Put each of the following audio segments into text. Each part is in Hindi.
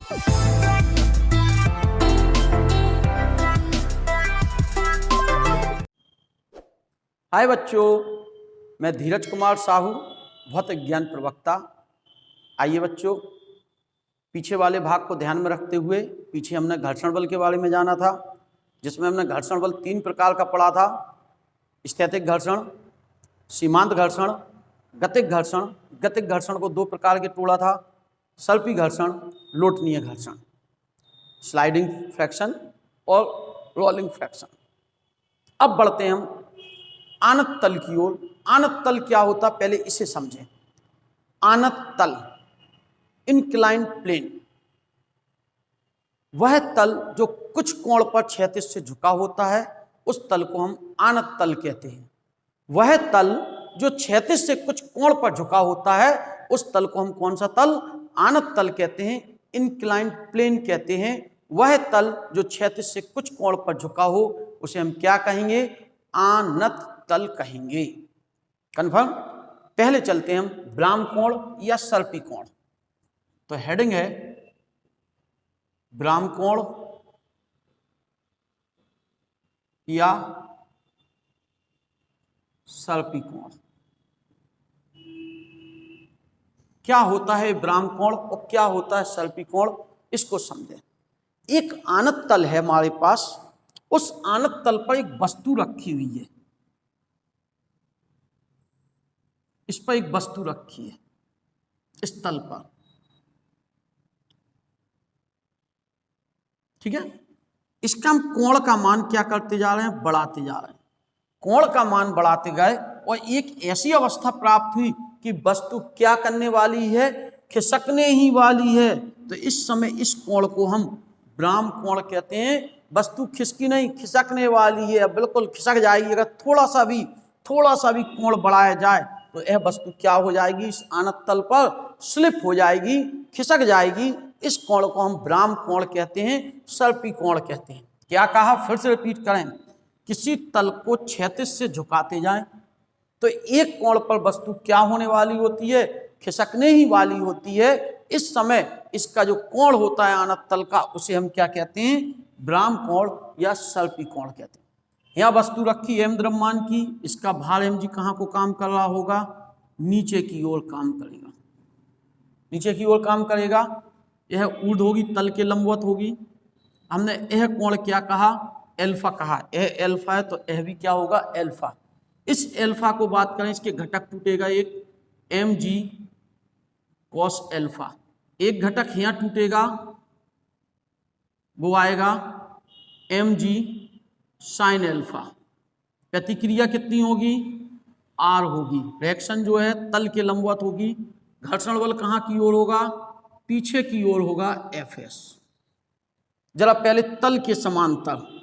हाय बच्चों, मैं धीरज कुमार साहू, भौतिक ज्ञान प्रवक्ता। आइए बच्चों, पीछे वाले भाग को ध्यान में रखते हुए पीछे हमने घर्षण बल के बारे में जाना था, जिसमें हमने घर्षण बल 3 प्रकार का पढ़ा था। स्थैतिक घर्षण, सीमांत घर्षण, गतिक घर्षण। गतिक घर्षण को 2 प्रकार के तोड़ा था, सर्पी घर्षण, लोटनीय घर्षण, स्लाइडिंग फ्रैक्शन और रोलिंग फ्रैक्शन। अब बढ़ते हैं हम आनत तल की ओर। आनत तल क्या होता, पहले इसे समझें। आनत तल, इंक्लाइंड प्लेन, वह तल जो कुछ कोण पर क्षैतिज से झुका होता है, उस तल को हम आनत तल कहते हैं। वह तल जो क्षैतिज से कुछ कोण पर झुका होता है, उस तल को हम कौन सा तल, आनत तल कहते हैं, इंक्लाइंड प्लेन कहते हैं। वह तल जो क्षैतिज से कुछ कोण पर झुका हो, उसे हम क्या कहेंगे, आनत तल कहेंगे। कन्फर्म। पहले चलते हैं हम ब्राह्म कोण या सर्पी कोण। तो हेडिंग है ब्राह्म कोण या सर्पी कोण। क्या होता है ब्राह्म कोण और क्या होता है सर्पी कोण, इसको समझें। एक आनत तल है हमारे पास, उस आनत तल पर एक वस्तु रखी हुई है। इस पर एक वस्तु रखी है, इस तल पर, ठीक है। इसका हम कोण का मान क्या करते जा रहे हैं, बढ़ाते जा रहे हैं। कोण का मान बढ़ाते गए और एक ऐसी अवस्था प्राप्त हुई कि वस्तु क्या करने वाली है, खिसकने ही वाली है। तो इस समय इस कोण को हम ब्राह्म कोण कहते हैं। वस्तु खिसकी नहीं, खिसकने वाली है, बिल्कुल खिसक जाएगी। अगर थोड़ा सा भी कोण बढ़ाया जाए तो यह वस्तु क्या हो जाएगी, इस आनत तल पर स्लिप हो जाएगी, खिसक जाएगी। इस कोण को हम ब्राह्म कोण कहते हैं, सर्पी कोण कहते हैं। क्या कहा, फिर से रिपीट करें। किसी तल को क्षैतिज से झुकाते जाएं तो एक कोण पर वस्तु क्या होने वाली होती है, खिसकने ही वाली होती है। इस समय इसका जो कोण होता है आनत तल का, उसे हम क्या कहते हैं, ब्राह्म कोण या सर्पी कोण कहते हैं। यहाँ वस्तु रखी m द्रव्यमान की, इसका भार mg कहाँ को काम कर रहा होगा, नीचे की ओर काम करेगा, नीचे की ओर काम करेगा। यह ऊर्ध्व होगी, तल के लंबवत होगी। हमने यह कोण क्या कहा, एल्फा कहा। यह एल्फा है तो यह भी क्या होगा, एल्फा। इस एल्फा को बात करें, इसके घटक टूटेगा, एक mg cos एल्फा। एक घटक यहाँ टूटेगा, वो आएगा mg sin एल्फा। प्रतिक्रिया कितनी होगी, R होगी। रिएक्शन जो है तल के लंबवत होगी। घर्षण बल कहाँ की ओर होगा, पीछे की ओर होगा, Fs। जरा पहले तल के समांतर,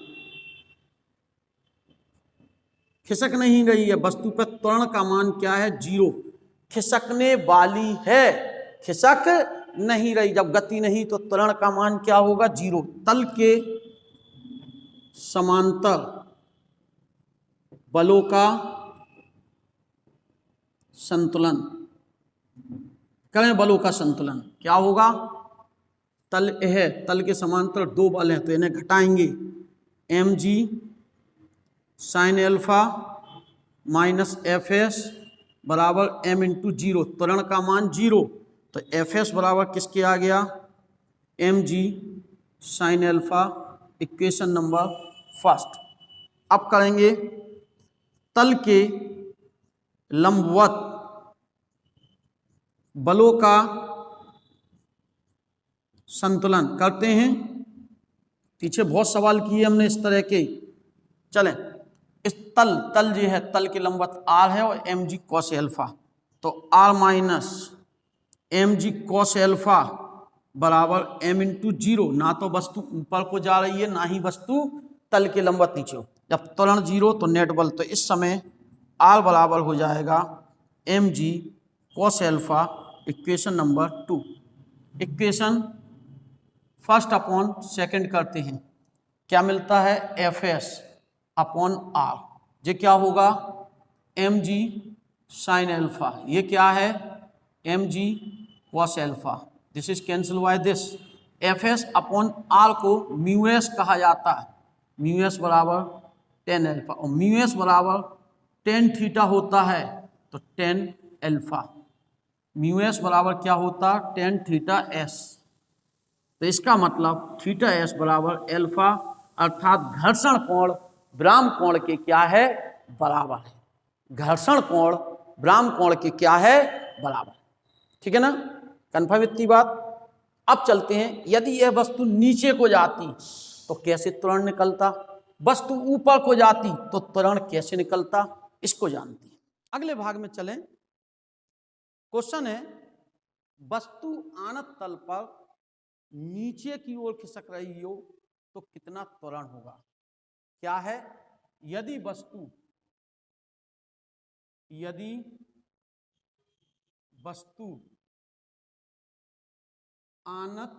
खिसक नहीं रही है वस्तु पर, त्वरण का मान क्या है, 0। खिसकने वाली है, खिसक नहीं रही। जब गति नहीं तो त्वरण का मान क्या होगा, 0। तल के समांतर बलों का संतुलन करें। बलों का संतुलन क्या होगा, तल है, तल के समांतर 2 बल हैं तो इन्हें घटाएंगे। mg sin alpha minus Fs बराबर m इंटू 0। त्वरण का मान 0, तो Fs बराबर किसके आ गया, mg sin alpha. Equation number first. अब करेंगे तल के लंबवत बलों का संतुलन करते हैं। पीछे बहुत सवाल किए हमने इस तरह के। चलें, इस तल जो है, तल के लंबवत r है और mg cos एल्फा। तो r minus mg cos alpha बराबर m इंटू 0। ना तो वस्तु ऊपर को जा रही है, ना ही वस्तु तल के लंबवत नीचे हो। जब त्वरण 0 तो नेट बल, तो इस समय r बराबर हो जाएगा mg cos alpha. Equation number 2। Equation first upon second करते हैं, क्या मिलता है, Fs अपॉन r। ये क्या होगा, mg sin एल्फा। ये क्या है, mg cos alpha. This is cancel by this. F S upon R को म्यू एस कहा जाता है। म्यू एस बराबर 10 अल्फा और म्यू एस बराबर 10 थीटा होता है, तो 10 अल्फा। म्यू एस बराबर क्या होता है? 10 थीटा एस। तो इसका मतलब थीटा एस बराबर अल्फा, अर्थात घर्षण कोण विराम कोण के क्या है? बराबर है। घर्षण कोण विराम कोण के क्या है? बराबर। ठीक है ना? कन्फर्म इतनी बात। अब चलते हैं, यदि यह वस्तु नीचे को जाती तो कैसे त्वरण निकलता, वस्तु ऊपर को जाती तो त्वरण कैसे निकलता, इसको जानते हैं। अगले भाग में चलें। क्वेश्चन है, वस्तु आनत तल पर नीचे की ओर खिसक रही हो तो कितना त्वरण होगा? क्या है? यदि वस्तु आनत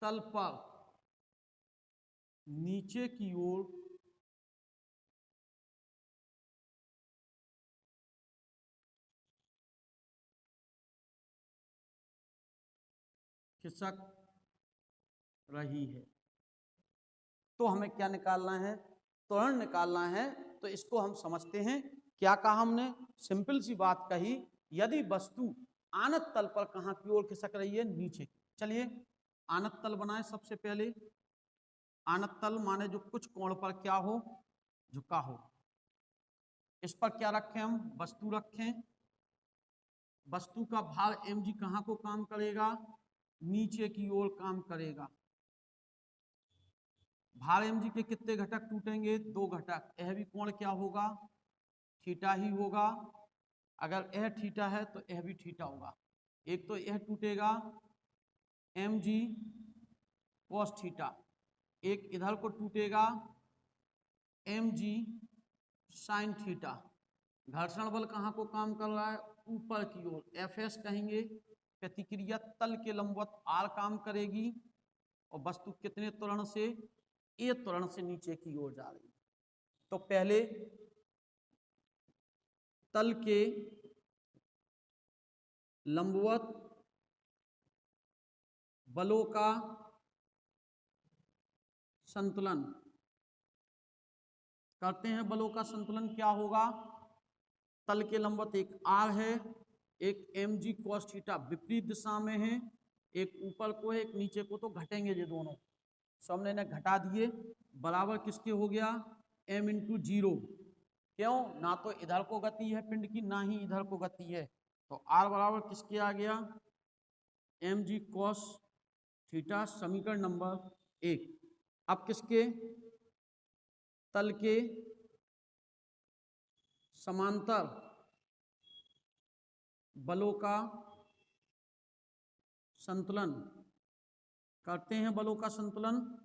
तल पर नीचे की ओर खिसक रही है तो हमें क्या निकालना है? त्वरण निकालना है। तो इसको हम समझते हैं। क्या कहा हमने? सिंपल सी बात कही, यदि वस्तु आनत तल पर कहां की ओर खिसक रही है? नीचे। चलिए आनत तल बनाए सबसे पहले। आनत तल माने जो कुछ कोण पर क्या हो? झुका हो। इस पर क्या रखें हम? वस्तु रखें। वस्तु का भार mg कहां को काम करेगा? नीचे की ओर काम करेगा। भार mg के कितने घटक टूटेंगे? 2 घटक। यह भी कोण क्या होगा? थीटा ही होगा। अगर यह थीटा है तो यह भी थीटा होगा। एक तो यह टूटेगा mg cos थीटा, एक इधर को टूटेगा mg sin थीटा। घर्षण बल कहाँ को काम कर रहा है? ऊपर की ओर, Fs कहेंगे। प्रतिक्रिया तल के लंबवत R काम करेगी और वस्तु कितने त्वरण से? A त्वरण से नीचे की ओर जा रही है। तो पहले तल के लंबवत बलों का संतुलन करते हैं। बलों का संतुलन क्या होगा? तल के लंबवत एक R है, एक mg cos थीटा विपरीत दिशा में है, एक ऊपर को है, एक नीचे को, तो घटेंगे ये दोनों। सो हमने इन्हें घटा दिए। बराबर किसके हो गया? m into 0। क्यों? ना तो इधर को गति है पिंड की, ना ही इधर को गति है। तो R बराबर किसके आ गया? mg cos थीटा, समीकरण नंबर 1। अब किसके? तल के समांतर बलों का संतुलन करते हैं। बलों का संतुलन,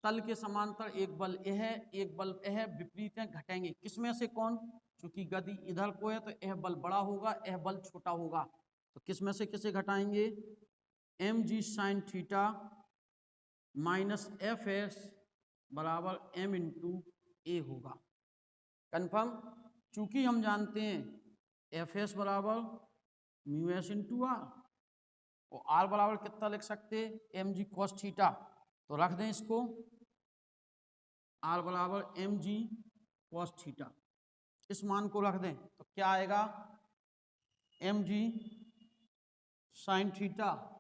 तल के समांतर एक बल यह है, एक बल यह, विपरीत है, घटेंगे। किसमें से कौन? क्योंकि गति इधर को है तो यह बल बड़ा होगा, यह बल छोटा होगा। तो किसमें से किसे घटाएंगे? mg sin theta minus Fs बराबर m इंटू ए होगा। कन्फर्म? चूंकि हम जानते हैं Fs बराबर म्यू एस इंटू आर और R बराबर कितना लिख सकते? mg cos theta. तो रख दें इसको, R बराबर mg cos थीटा, इस मान को रख दें तो क्या आएगा? mg sin theta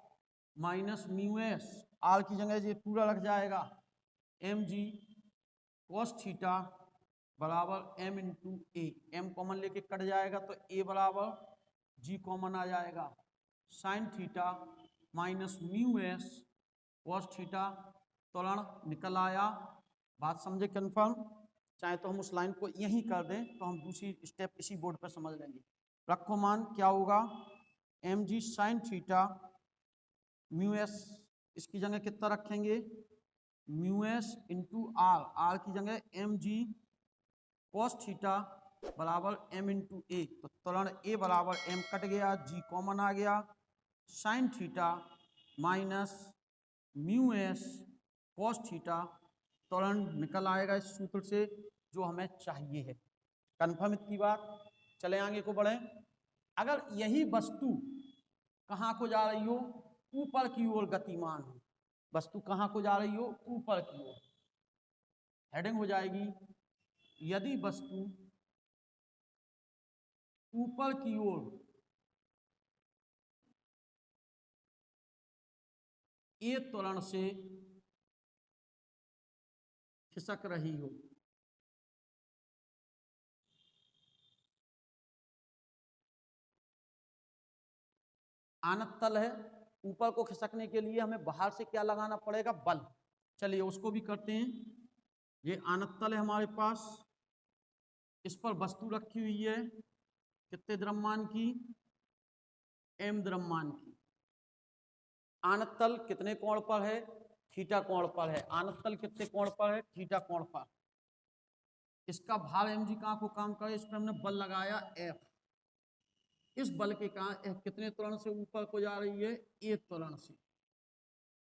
minus mu S, R की जगह ये पूरा लग जाएगा, mg cos थीटा बराबर m इंटू ए। m कॉमन लेके कट जाएगा तो a बराबर g कॉमन आ जाएगा। Sign theta minus mu S cos theta, त्वरण निकल आया। बात समझे? कन्फर्म? चाहे तो हम उस लाइन को यहीं कर दें तो हम दूसरी स्टेप इसी बोर्ड पर समझ लेंगे। रखो मान, क्या होगा? mg sine theta mu S, इसकी जगह कितना रखेंगे? Mu S into R, R की जगह mg cos थीटा बराबर m इंटू ए। तो त्वरण a बराबर m कट गया, g कॉमन आ गया। Sine theta minus mu S cos theta, त्वरण निकल आएगा इस सूत्र से जो हमें चाहिए है। कन्फर्म इतनी बात? चले आगे को बढ़ें। अगर यही वस्तु कहाँ को जा रही हो, ऊपर की ओर गतिमान हो। वस्तु कहाँ को जा रही हो, ऊपर की ओर। हेडिंग हो जाएगी, यदि वस्तु ऊपर की ओर ए त्वरण से खिसक रही हो। आनत तल है, ऊपर को खिसकने के लिए हमें बाहर से क्या लगाना पड़ेगा, बल। चलिए उसको भी करते हैं। ये आनत तल है हमारे पास, इस पर वस्तु रखी हुई है, कितने द्रव्यमान की, m द्रव्यमान की। आनत तल कितने कोण पर है, थीटा कोण पर है। आनत तल कितने कोण पर है, थीटा कोण पर। इसका भार mg कहाँ को काम करे, इस पर हमने बल लगाया F। इस बल के कारण कितने त्वरण से ऊपर को जा रही है, ए त्वरण से।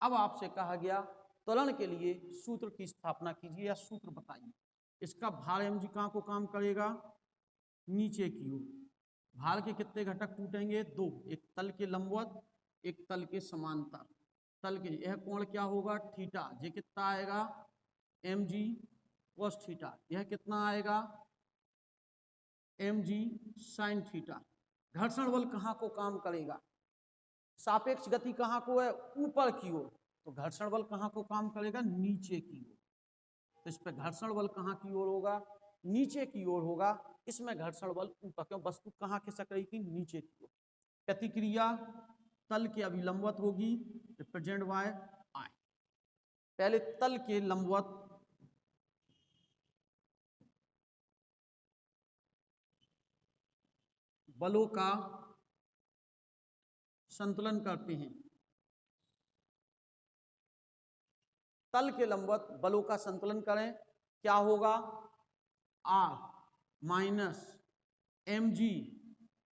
अब आपसे कहा गया त्वरण के लिए सूत्र की स्थापना कीजिए या सूत्र बताइए। इसका भार mg कहाँ को काम करेगा, नीचे की ओर। भार के कितने घटक टूटेंगे, दो, एक तल के लंबवत, एक तल के समांतर। तल के यह कोण क्या होगा, थीटा। ये कितना आएगा, mg cos थीटा। यह कितना आएगा, mg sin थीटा। घर्षण बल कहाँ को काम करेगा, सापेक्ष गति कहाँ को है, ऊपर की ओर। तो घर्षण बल कहाँ को काम करेगा, नीचे की ओर। तो इस पे घर्षण बल कहाँ की ओर होगा, नीचे की ओर होगा। इसमें घर्षण बल ऊपर, क्यों वस्तु कहाँ खिसक रही थी, नीचे की ओर। प्रतिक्रिया तल के अभिलंबवत होगी, रिप्रेजेंट बाय I। पहले तल के लंबवत बलों का संतुलन करते हैं। तल के लंबवत बलों का संतुलन करें, क्या होगा, R minus mg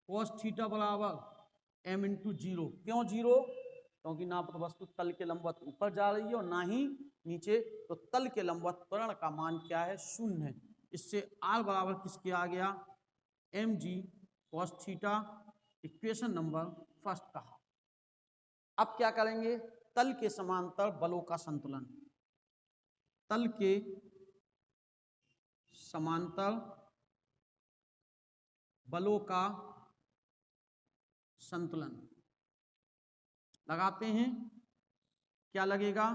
cos theta बराबर m इंटू जीरो। क्यों जीरो, क्योंकि ना तो वस्तु तल के लंबवत ऊपर जा रही है और ना ही नीचे। तो तल के लंबवत त्वरण का मान क्या है, शून्य है। इससे R बराबर किसके आ गया, mg cos theta. Equation number first कहा। अब क्या करेंगे, तल के समांतर बलों का संतुलन। तल के समांतर बलों का संतुलन लगाते हैं। क्या लगेगा,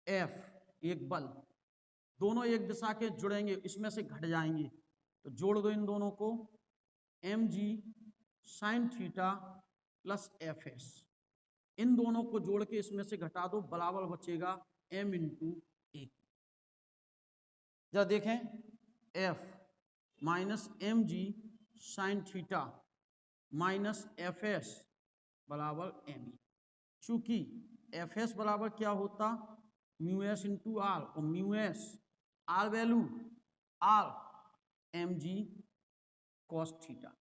F एक बल, दोनों एक दिशा के जुड़ेंगे, इसमें से घट जाएंगे। तो जोड़ दो इन दोनों को, mg sin theta plus Fs। इन दोनों को जोड़ के इसमें से घटा दो, बराबर बचेगा m इंटू ए। जरा देखें, F minus mg sin theta minus Fs बराबर m। चूंकि Fs बराबर क्या होता, म्यू एस इंटू आर, और mu S R value R mg cos theta.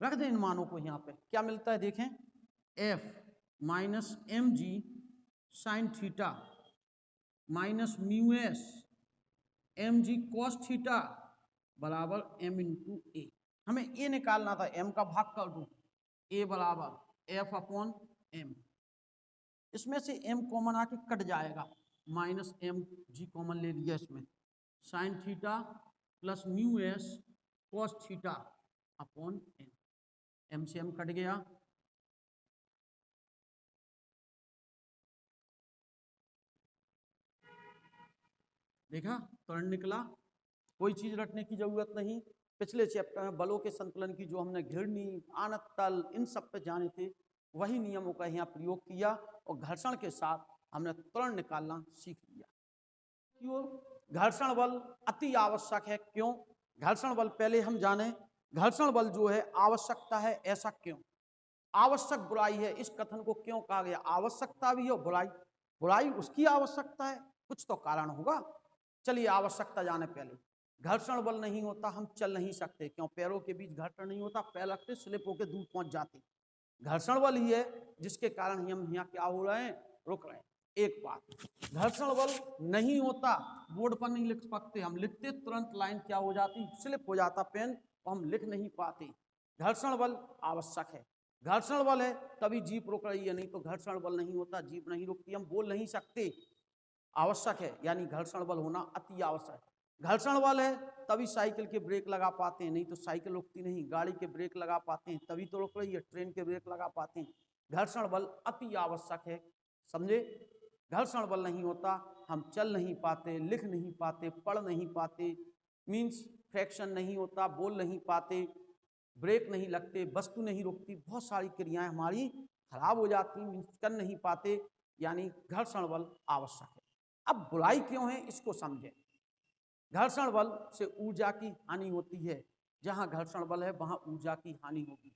रख दें इन मानों को यहाँ पे, क्या मिलता है देखें, F minus mg sin theta minus mu S mg cos theta बराबर m इंटू ए। हमें ए निकालना था, m का भाग कर दूं, a बराबर f अपॉन m। इसमें से m कॉमन आके कट जाएगा, माइनस mg कॉमन ले लिया इसमें, sin theta plus mu S cos theta upon m। m से m कट गया, देखा त्वरण निकला। कोई चीज रटने की जरूरत नहीं। पिछले चैप्टर में बलों के संतुलन की जो हमने घिरनी, आनत तल, इन सब पे जाने थे, वही नियमों का यहाँ प्रयोग किया और घर्षण के साथ हमने त्वरण निकालना सीख लिया। क्यों घर्षण बल अति आवश्यक है, क्यों घर्षण बल पहले हम जाने। घर्षण बल जो है आवश्यकता है, ऐसा क्यों, आवश्यक बुराई है, इस कथन को क्यों कहा गया, आवश्यकता भी हो बुराई, बुराई उसकी आवश्यकता है, कुछ तो कारण होगा। चलिए आवश्यकता जाने। पहले घर्षण बल नहीं होता हम चल नहीं सकते, क्यों, पैरों के बीच घर्षण नहीं होता, पैर रखते स्लिप होकर दूर पहुंच जाते। घर्षण बल ही है जिसके कारण हम यहाँ क्या हो रहे हैं, रुक रहे हैं। एक बात, घर्षण बल नहीं होता बोर्ड पर नहीं लिख सकते, हम लिखते तुरंत लाइन क्या हो जाती, स्लिप हो जाता पेन, और हम लिख नहीं पाते। घर्षण बल आवश्यक है। घर्षण बल है तभी जीप रुक रही है, नहीं तो घर्षण बल नहीं होता, जीप नहीं रुकती। हम बोल नहीं सकते, आवश्यक है, यानी घर्षण बल होना अति आवश्यक है। घर्षण बल है तभी साइकिल के ब्रेक लगा पाते हैं, नहीं तो साइकिल रुकती नहीं। गाड़ी के ब्रेक लगा पाते हैं तभी तो रुक रही है, ट्रेन के ब्रेक लगा पाते हैं। घर्षण बल अति आवश्यक है, समझे। घर्षण बल नहीं होता हम चल नहीं पाते, लिख नहीं पाते, पढ़ नहीं पाते, मीन्स फ्रैक्शन नहीं होता, बोल नहीं पाते, ब्रेक नहीं लगते, वस्तु नहीं रुकती, बहुत सारी क्रियाएं हमारी खराब हो जाती, मीन्स कर नहीं पाते, यानी घर्षण बल आवश्यक है। अब बुराई क्यों है इसको समझें। घर्षण बल से ऊर्जा की हानि होती है, जहां घर्षण बल है वहां ऊर्जा की हानि होगी।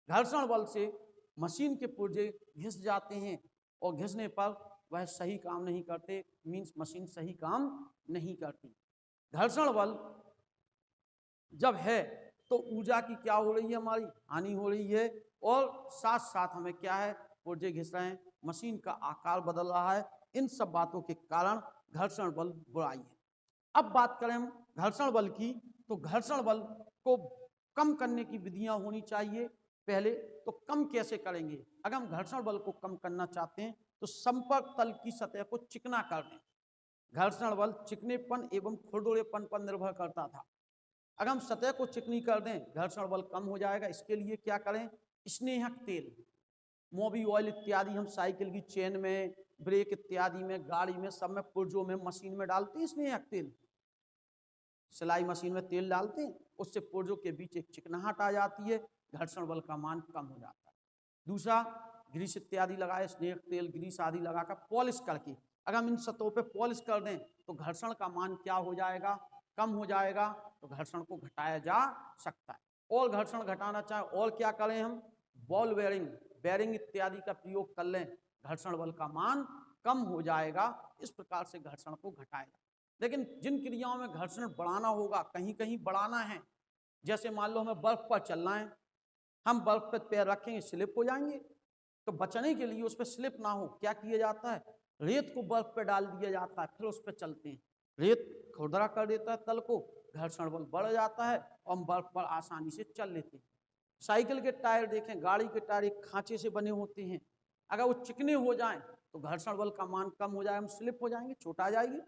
घर्षण बल से मशीन के पुर्जे घिस जाते हैं और घिसने पर वह सही काम नहीं करते, मीन्स मशीन सही काम नहीं करती। घर्षण बल जब है तो ऊर्जा की क्या हो रही है, हमारी हानि हो रही है, और साथ साथ हमें क्या है, पुर्जे घिस रहे हैं, मशीन का आकार बदल रहा है। इन सब बातों के कारण घर्षण बल बुराई है। अब बात करें हम घर्षण बल की, तो घर्षण बल को कम करने की विधियां होनी चाहिए। पहले तो कम कैसे करेंगे, अगर हम घर्षण बल को कम करना चाहते हैं तो संपर्क तल की सतह को चिकना कर दें। घर्षण बल चिकनेपन एवं खुरदुरेपन पर निर्भर करता था, अगर हम सतह को चिकनी कर दें घर्षण बल कम हो जाएगा। इसके लिए क्या करें, स्नेहक तेल, मोबी ऑयल इत्यादि हम साइकिल की चेन में, ब्रेक इत्यादि में, गाड़ी में, सब में, पुर्जों में, मशीन में डालते हैं स्नेहक तेल। सिलाई मशीन में तेल डालते हैं, उससे पुर्जों के बीच एक चिकनाहट आ जाती है, घर्षण बल का मान कम हो जाता है। दूसरा, ग्रीस इत्यादि लगाए, स्नेहक तेल, ग्रीस आदि लगाकर पॉलिश करके अगर हम इन सतहों पे पॉलिश कर दें तो घर्षण का मान क्या हो जाएगा, कम हो जाएगा, तो घर्षण को घटाया जा सकता है। और घर्षण घटाना चाहे और क्या करें हम, बॉल बेरिंग, बेरिंग इत्यादि का प्रयोग कर लें, घर्षण बल का मान कम हो जाएगा। इस प्रकार से घर्षण को घटाएगा। लेकिन जिन क्रियाओं में घर्षण बढ़ाना होगा, कहीं कहीं बढ़ाना है, जैसे मान लो हमें बर्फ पर चलना है, हम बर्फ पर पैर रखेंगे स्लिप हो जाएंगे, तो बचने के लिए उस पर स्लिप ना हो क्या किया जाता है, रेत को बर्फ पर डाल दिया जाता है, फिर उस पर चलते हैं। रेत खुरदरा कर देता है तल को, घर्षण बल बढ़ जाता है और हम बर्फ पर आसानी से चल लेते हैं। साइकिल के टायर देखें, गाड़ी के टायर एक खांचे से बने होते हैं, अगर वो चिकने हो जाएं तो घर्षण बल का मान कम हो जाए, हम स्लिप हो जाएंगे, चोट आ जाएगी।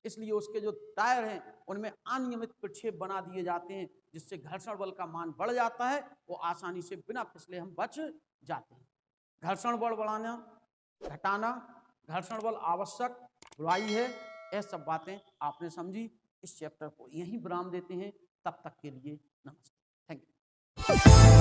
इसलिए उसके जो टायर हैं उनमें अनियमित प्रक्षेप बना दिए जाते हैं, जिससे घर्षण बल का मान बढ़ जाता है, वो आसानी से बिना फिसले हम बच जाते हैं। घर्षण बल बढ़ाना, घटाना, घर्षण बल आवश्यक, बुराई है, यह सब बातें आपने समझी। इस चैप्टर को यहीं विराम देते हैं, तब तक के लिए नमस्ते, थैंक यू।